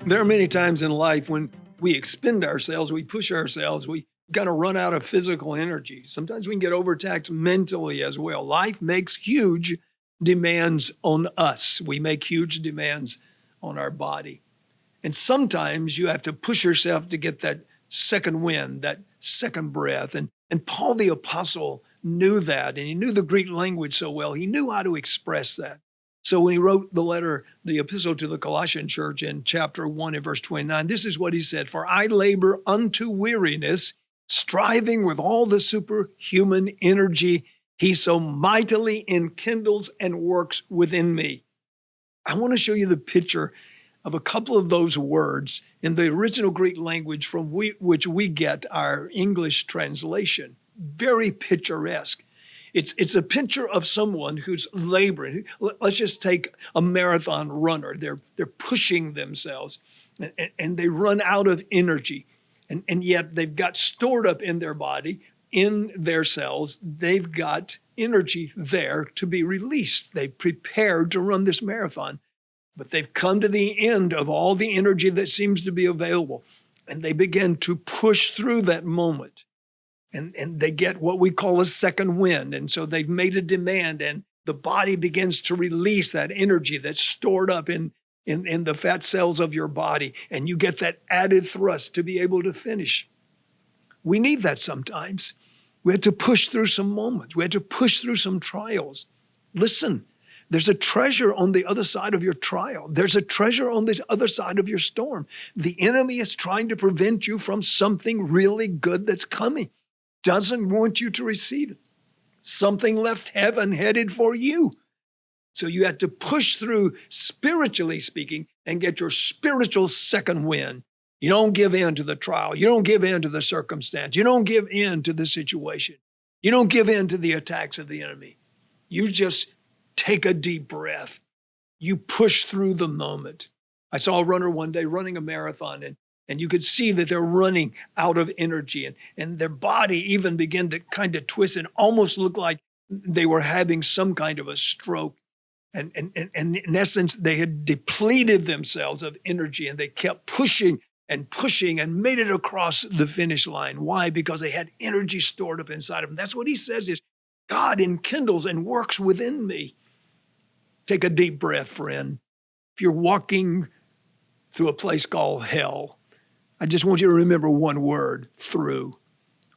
There are many times in life when we expend ourselves, we push ourselves, we kind of run out of physical energy. Sometimes we can get overtaxed mentally as well. Life makes huge demands on us. We make huge demands on our body. And sometimes you have to push yourself to get that second wind, that second breath. And Paul the Apostle knew that, and he knew the Greek language so well. He knew how to express that. So when he wrote the epistle to the Colossian church in chapter 1 and verse 29, this is what he said: "For I labor unto weariness, striving with all the superhuman energy he so mightily enkindles and works within me." I want to show you the picture of a couple of those words in the original Greek language from which we get our English translation. Very picturesque. It's a picture of someone who's laboring. Let's just take a marathon runner. They're pushing themselves and they run out of energy. And yet they've got stored up in their body, in their cells, they've got energy there to be released. They've prepared to run this marathon, but they've come to the end of all the energy that seems to be available. And they begin to push through that moment. And they get what we call a second wind. And so they've made a demand, and the body begins to release that energy that's stored up in the fat cells of your body. And you get that added thrust to be able to finish. We need that sometimes. We had to push through some moments. We had to push through some trials. Listen, there's a treasure on the other side of your trial. There's a treasure on the other side of your storm. The enemy is trying to prevent you from something really good that's coming. Doesn't want you to receive it. Something left heaven headed for you. So you have to push through, spiritually speaking, and get your spiritual second wind. You don't give in to the trial. You don't give in to the circumstance. You don't give in to the situation. You don't give in to the attacks of the enemy. You just take a deep breath. You push through the moment. I saw a runner one day running a marathon, and you could see that they're running out of energy, and their body even began to kind of twist and almost look like they were having some kind of a stroke. And in essence, they had depleted themselves of energy, and they kept pushing and pushing and made it across the finish line. Why? Because they had energy stored up inside of them. That's what he says is, God enkindles and works within me. Take a deep breath, friend. If you're walking through a place called hell, I just want you to remember one word: through.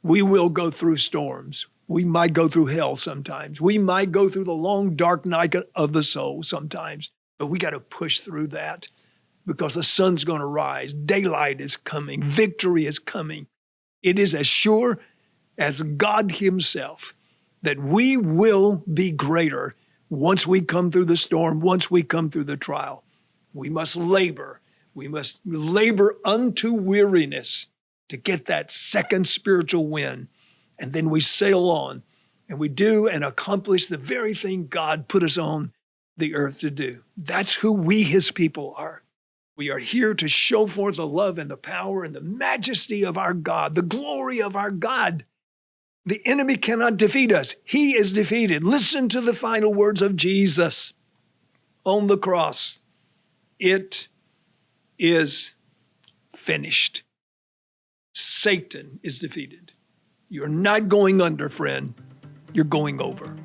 We will go through storms. We might go through hell sometimes. We might go through the long, dark night of the soul sometimes. But we got to push through that because the sun's going to rise. Daylight is coming. Victory is coming. It is as sure as God himself that we will be greater once we come through the storm, once we come through the trial. We must labor. We must labor unto weariness to get that second spiritual wind. And then we sail on, and we do and accomplish the very thing God put us on the earth to do. That's who we, his people, are. We are here to show forth the love and the power and the majesty of our God, the glory of our God. The enemy cannot defeat us. He is defeated. Listen to the final words of Jesus on the cross. It is finished. Satan is defeated. You're not going under, friend. You're going over.